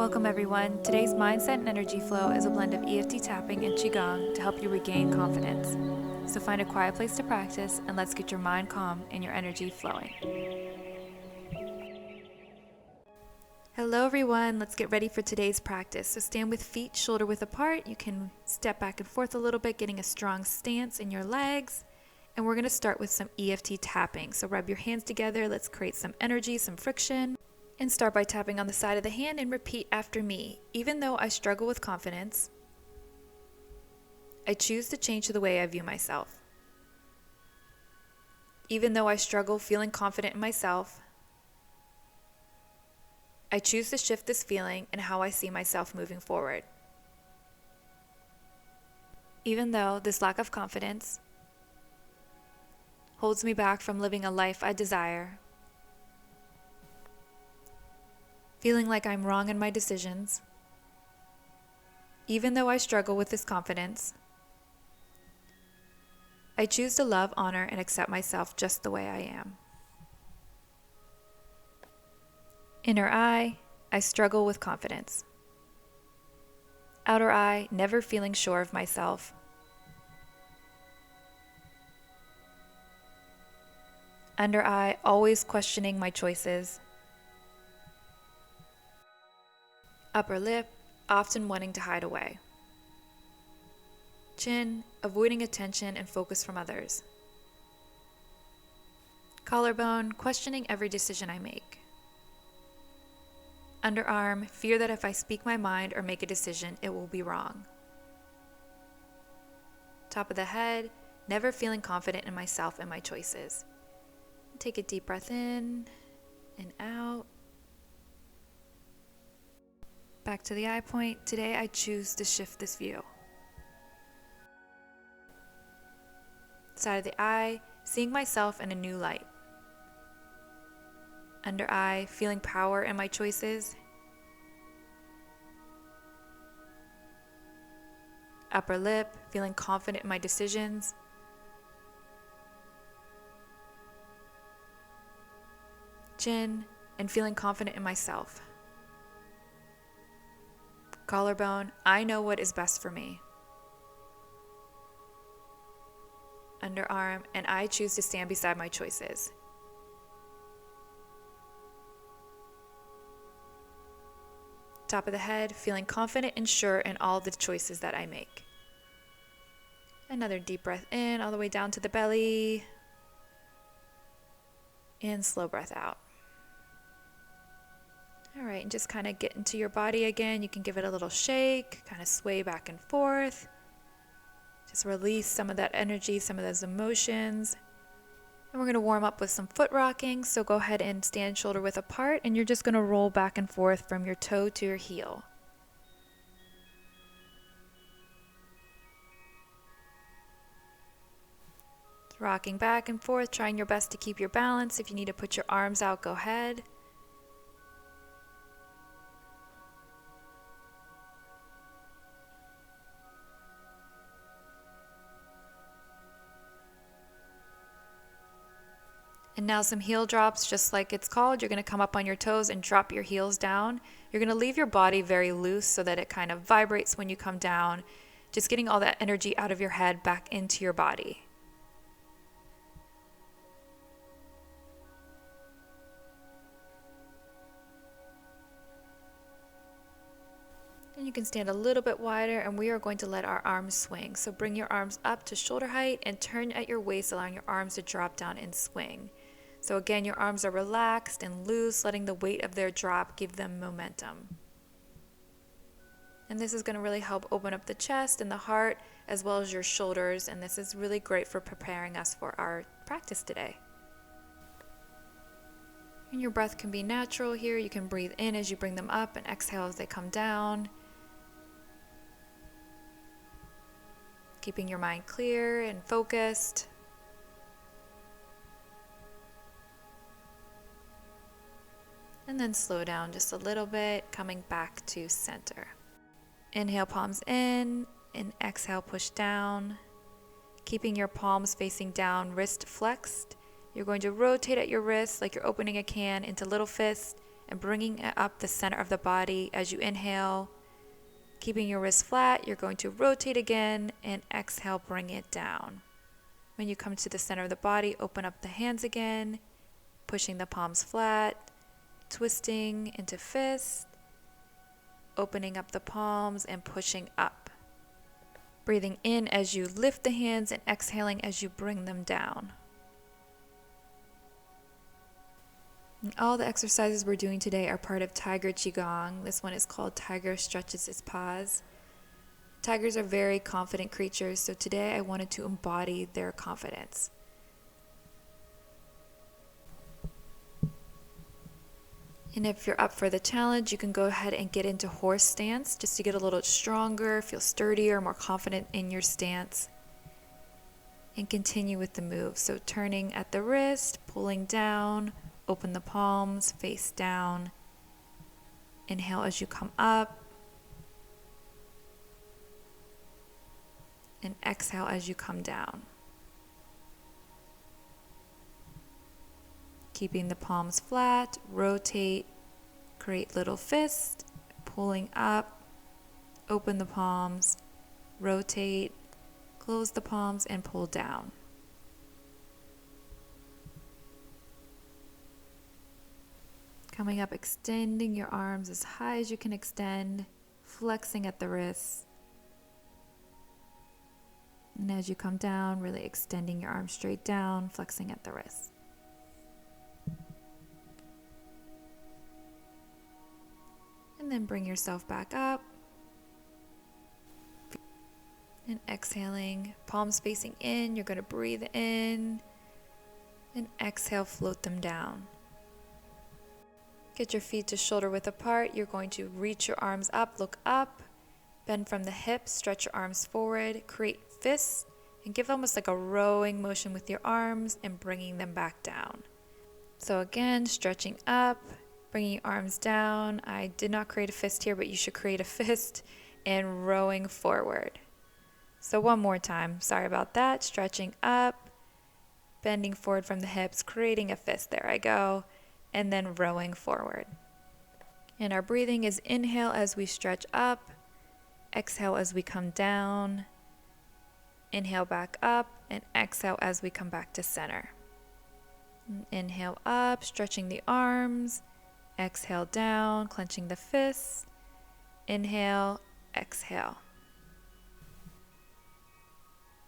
Welcome everyone. Today's mindset and energy flow is a blend of EFT tapping and Qigong to help you regain confidence. So find a quiet place to practice and let's get your mind calm and your energy flowing. Hello everyone, let's get ready for today's practice. So stand with feet shoulder width apart. You can step back and forth a little bit, getting a strong stance in your legs. And we're going to start with some EFT tapping. So rub your hands together. Let's create some energy, some friction. And start by tapping on the side of the hand and repeat after me. Even though I struggle with confidence, I choose to change the way I view myself. Even though I struggle feeling confident in myself, I choose to shift this feeling and how I see myself moving forward. Even though this lack of confidence holds me back from living a life I desire, feeling like I'm wrong in my decisions, even though I struggle with this confidence, I choose to love, honor, and accept myself just the way I am. Inner eye, I struggle with confidence. Outer eye, never feeling sure of myself. Under eye, always questioning my choices. Upper lip, often wanting to hide away. Chin, avoiding attention and focus from others. Collarbone, questioning every decision I make. Underarm, fear that if I speak my mind or make a decision, it will be wrong. Top of the head, never feeling confident in myself and my choices. Take a deep breath in and out. Back to the eye point. Today I choose to shift this view. Side of the eye, seeing myself in a new light. Under eye, feeling power in my choices. Upper lip, feeling confident in my decisions. Chin, and feeling confident in myself. Collarbone, I know what is best for me. Underarm, and I choose to stand beside my choices. Top of the head, feeling confident and sure in all the choices that I make. Another deep breath in, all the way down to the belly. And slow breath out. All right, and just kind of get into your body again. You can give it a little shake, kind of sway back and forth. Just release some of that energy, some of those emotions. And we're going to warm up with some foot rocking. So go ahead and stand shoulder width apart, and you're just going to roll back and forth from your toe to your heel. Rocking back and forth, trying your best to keep your balance. If you need to put your arms out, go ahead. And now some heel drops, just like it's called. You're going to come up on your toes and drop your heels down. You're going to leave your body very loose so that it kind of vibrates when you come down. Just getting all that energy out of your head back into your body. And you can stand a little bit wider, and we are going to let our arms swing. So bring your arms up to shoulder height and turn at your waist, allowing your arms to drop down and swing. So again, your arms are relaxed and loose, letting the weight of their drop give them momentum. And this is going to really help open up the chest and the heart, as well as your shoulders. And this is really great for preparing us for our practice today. And your breath can be natural here. You can breathe in as you bring them up and exhale as they come down. Keeping your mind clear and focused. And then slow down just a little bit, coming back to center. Inhale, palms in, and exhale, push down. Keeping your palms facing down, wrist flexed. You're going to rotate at your wrist like you're opening a can into little fists and bringing it up the center of the body as you inhale. Keeping your wrist flat, you're going to rotate again and exhale, bring it down. When you come to the center of the body, open up the hands again, pushing the palms flat, twisting into fist, opening up the palms and pushing up. Breathing in as you lift the hands and exhaling as you bring them down. And all the exercises we're doing today are part of Tiger Qigong. This one is called Tiger Stretches Its Paws. Tigers are very confident creatures, so today I wanted to embody their confidence. And if you're up for the challenge, you can go ahead and get into horse stance just to get a little stronger, feel sturdier, more confident in your stance. And continue with the move. So turning at the wrist, pulling down, open the palms, face down. Inhale as you come up. And exhale as you come down. Keeping the palms flat, rotate, create little fist, pulling up, open the palms, rotate, close the palms, and pull down. Coming up, extending your arms as high as you can extend, flexing at the wrists. And as you come down, really extending your arms straight down, flexing at the wrists. And then bring yourself back up. And exhaling, palms facing in, you're going to breathe in. And exhale, float them down. Get your feet to shoulder width apart. You're going to reach your arms up, look up, bend from the hips, stretch your arms forward, create fists, and give almost like a rowing motion with your arms and bringing them back down. So again, stretching up, bringing your arms down. I did not create a fist here, but you should create a fist and rowing forward. So one more time, sorry about that. Stretching up, bending forward from the hips, creating a fist, there I go, and then rowing forward. And our breathing is inhale as we stretch up, exhale as we come down, inhale back up, and exhale as we come back to center. Inhale up, stretching the arms, exhale down, clenching the fists, inhale, exhale.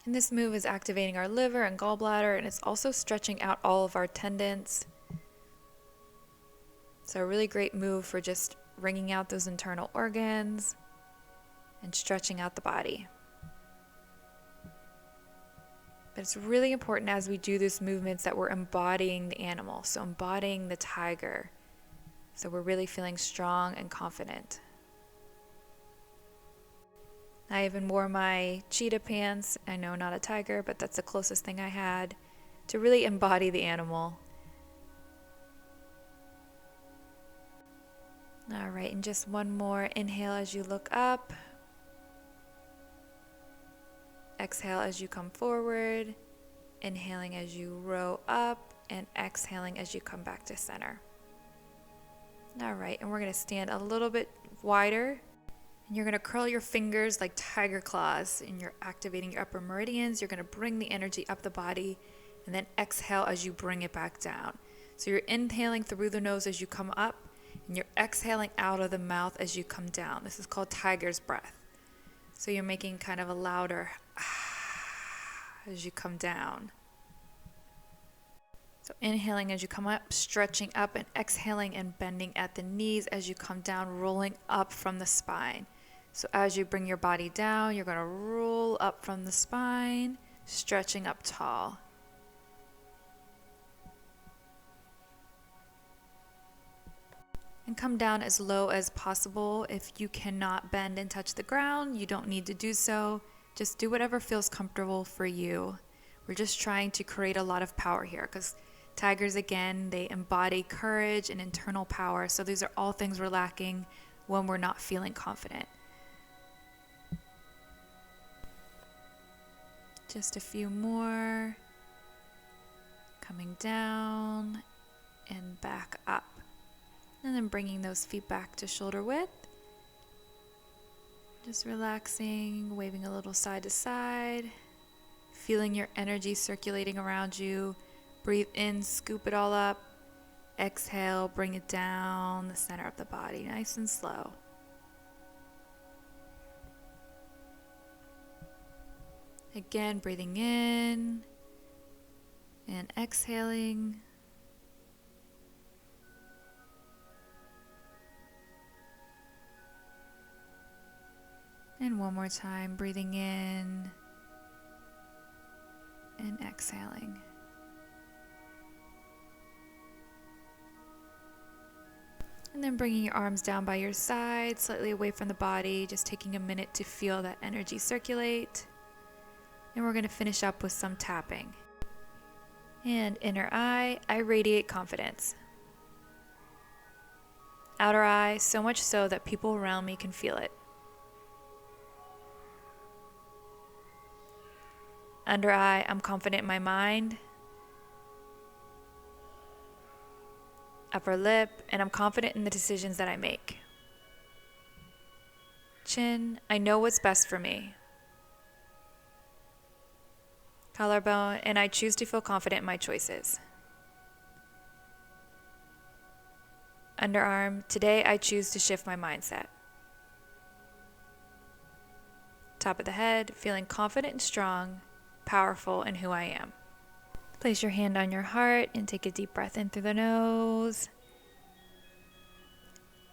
And this move is activating our liver and gallbladder, and it's also stretching out all of our tendons. So a really great move for just wringing out those internal organs and stretching out the body. But it's really important as we do these movements that we're embodying the animal, so embodying the tiger. So we're really feeling strong and confident. I even wore my cheetah pants. I know, not a tiger, but that's the closest thing I had to really embody the animal. All right, and just one more. Inhale as you look up. Exhale as you come forward. Inhaling as you row up, and exhaling as you come back to center. All right, and we're going to stand a little bit wider. And you're going to curl your fingers like tiger claws, and you're activating your upper meridians. You're going to bring the energy up the body, and then exhale as you bring it back down. So you're inhaling through the nose as you come up, and you're exhaling out of the mouth as you come down. This is called tiger's breath. So you're making kind of a louder as you come down. So inhaling as you come up, stretching up, and exhaling and bending at the knees as you come down, rolling up from the spine. So as you bring your body down, you're going to roll up from the spine, stretching up tall. And come down as low as possible. If you cannot bend and touch the ground, you don't need to do so. Just do whatever feels comfortable for you. We're just trying to create a lot of power here, because tigers, again, they embody courage and internal power. So these are all things we're lacking when we're not feeling confident. Just a few more. Coming down and back up. And then bringing those feet back to shoulder width. Just relaxing, waving a little side to side. Feeling your energy circulating around you. Breathe in, scoop it all up. Exhale, bring it down the center of the body, nice and slow. Again, breathing in and exhaling. And one more time, breathing in and exhaling. And then bringing your arms down by your side, slightly away from the body, just taking a minute to feel that energy circulate. And we're going to finish up with some tapping. And inner eye, I radiate confidence. Outer eye, so much so that people around me can feel it. Under eye, I'm confident in my mind. Upper lip, and I'm confident in the decisions that I make. Chin, I know what's best for me. Collarbone, and I choose to feel confident in my choices. Underarm, today I choose to shift my mindset. Top of the head, feeling confident and strong, powerful in who I am. Place your hand on your heart and take a deep breath in through the nose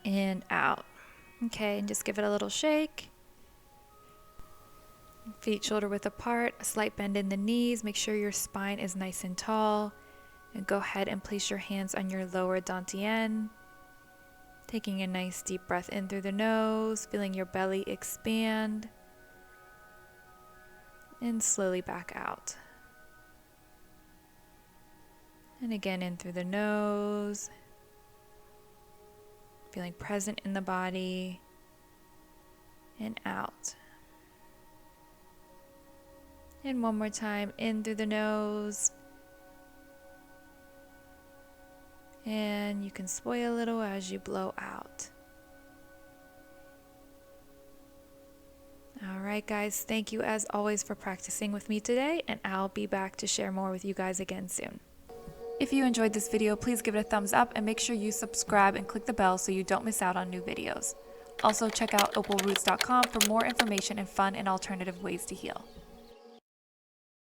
and out. Okay, and just give it a little shake. Feet shoulder width apart, a slight bend in the knees. Make sure your spine is nice and tall. And go ahead and place your hands on your lower dantian. Taking a nice deep breath in through the nose, feeling your belly expand. And slowly back out. And again in through the nose. Feeling present in the body. And out. And one more time, in through the nose. And you can sway a little as you blow out. All right, guys, thank you as always for practicing with me today, and I'll be back to share more with you guys again soon. If you enjoyed this video, please give it a thumbs up and make sure you subscribe and click the bell so you don't miss out on new videos. Also, check out opalroots.com for more information and fun and alternative ways to heal.